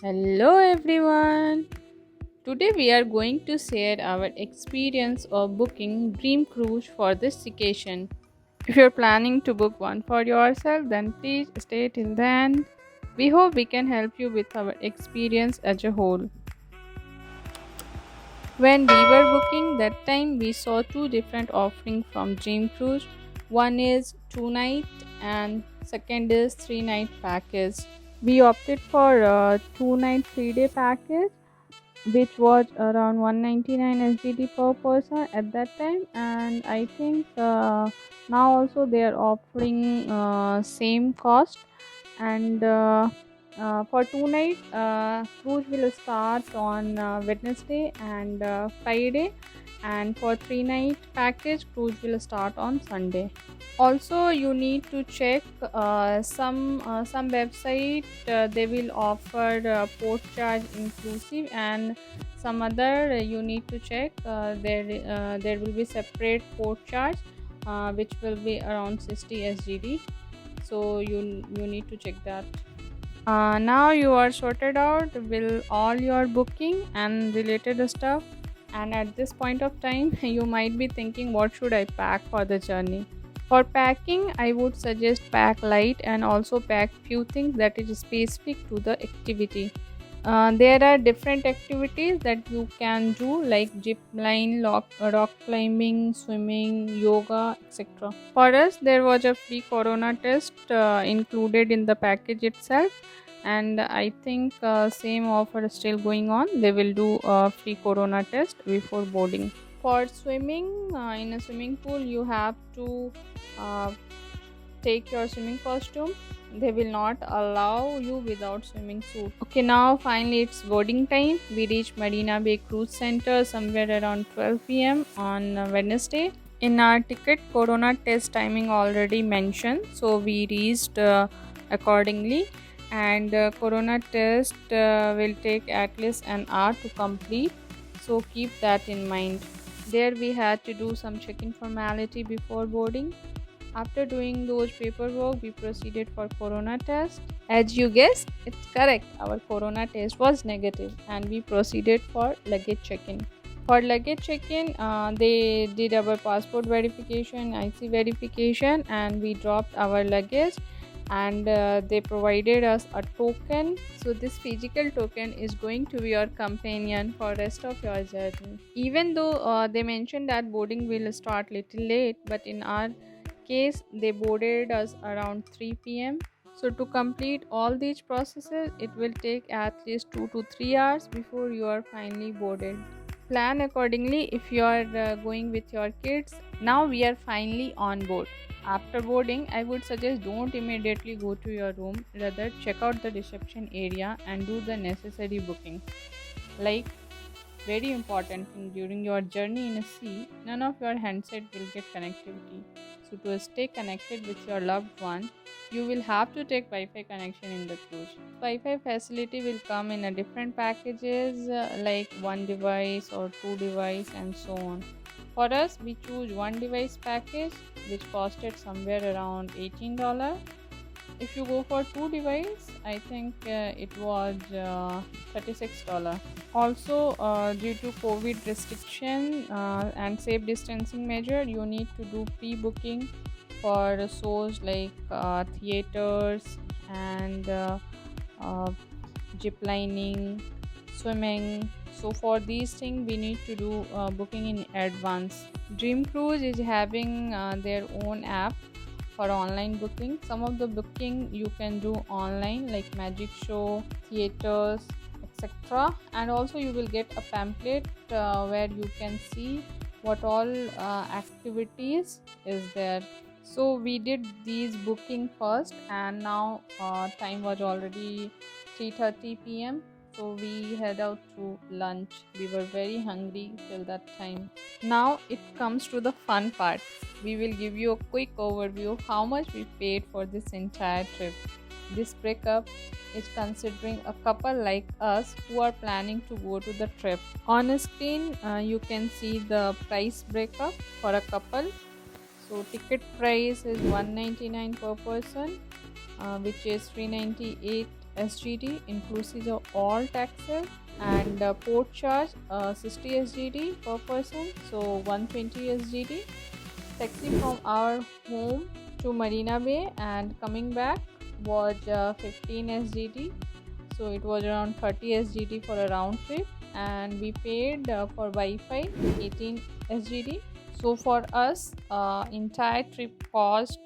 Hello everyone. Today we are going to share our experience of booking Dream Cruise for this vacation. If you're planning to book one for yourself, then please stay till the end. We hope we can help you with our experience as a whole. When we were booking that time, we saw two different offerings from Dream Cruise. One is 2 night and second is 3 night package. We opted for a 2 night 3 day package which was around 199 SGD per person at that time, and I think now also they are offering same cost. And for 2 night, cruise will start on Wednesday and Friday, and for 3 night package, cruise will start on Sunday. Also, you need to check some website, they will offer port charge inclusive, and some other you need to check, there will be separate port charge, which will be around 60 SGD. So you need to check that. Now you are sorted out with all your booking and related stuff, and at this point of time you might be thinking, what should I pack for the journey? For packing, I would suggest pack light and also pack few things that is specific to the activity. There are different activities that you can do like zip line, rock climbing, swimming, yoga, etc. For us, there was a free corona test included in the package itself, and I think same offer is still going on. They will do a free corona test before boarding. For swimming, in a swimming pool, you have to uh, take your swimming costume. They will not allow you without swimming suit. Okay, now finally it's boarding time. We reached Marina Bay Cruise Center somewhere around 12 p.m. on Wednesday. In our ticket, corona test timing already mentioned, so we reached accordingly. And corona test will take at least an hour to complete, so keep that in mind. There we had to do some check-in formality before boarding. After doing those paperwork, we proceeded for corona test. As you guessed, it's correct. Our corona test was negative, and we proceeded for luggage check-in. For luggage check-in, they did our passport verification, IC verification, and we dropped our luggage. And they provided us a token. So this physical token is going to be your companion for rest of your journey. Even though they mentioned that boarding will start little late, but in our case they boarded us around 3 p.m. So to complete all these processes, it will take at least 2 to 3 hours before you are finally boarded. Plan accordingly if you are going with your kids. Now we are finally on board. After boarding, I would suggest don't immediately go to your room, rather check out the reception area and do the necessary booking. Like, very important thing, during your journey in a sea, none of your handset will get connectivity. So to stay connected with your loved one, you will have to take Wi-Fi connection in the cruise. Wi-Fi facility will come in a different packages, like one device or two device and so on. For us, we choose one device package which costed somewhere around $18. If you go for two device, I think it was $36. Also, due to COVID restriction and safe distancing measure, you need to do pre-booking for shows like theaters and uh, zip lining, swimming. So for these things, we need to do booking in advance. Dream Cruise is having their own app for online booking. Some of the booking you can do online, like magic show, theaters, etc. And also you will get a pamphlet where you can see what all activities is there. So we did these booking first, and now time was already 3:30 p.m. So we head out to lunch. We were very hungry till that time. Now it comes to the fun part. We will give you a quick overview of how much we paid for this entire trip. This breakup is considering a couple like us who are planning to go to the trip. On screen, you can see the price breakup for a couple. So ticket price is 199 per person, which is 398 SGD inclusive of all taxes, and port charge 60 SGD per person, so 120 SGD. Taxi from our home to Marina Bay and coming back was 15 SGD, so it was around 30 SGD for a round trip, and we paid for Wi-Fi 18 SGD. So for us, entire trip cost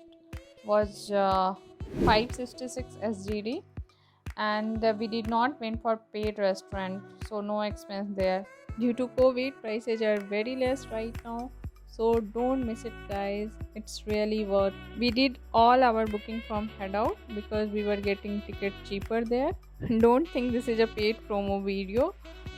was 566 SGD, and we did not went for paid restaurant, so no expense there. Due to COVID, prices are very less right now, so don't miss it, guys. It's really worth. We did all our booking from Headout because we were getting ticket cheaper there. Don't think this is a paid promo video.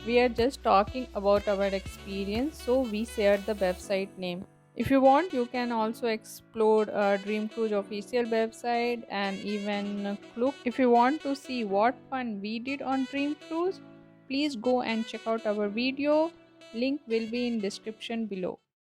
We are just talking about our experience, so we shared the website name. If you want, you can also explore Dream Cruise official website and even Klook. If you want to see what fun we did on Dream Cruise, please go and check out our video. Link will be in description below.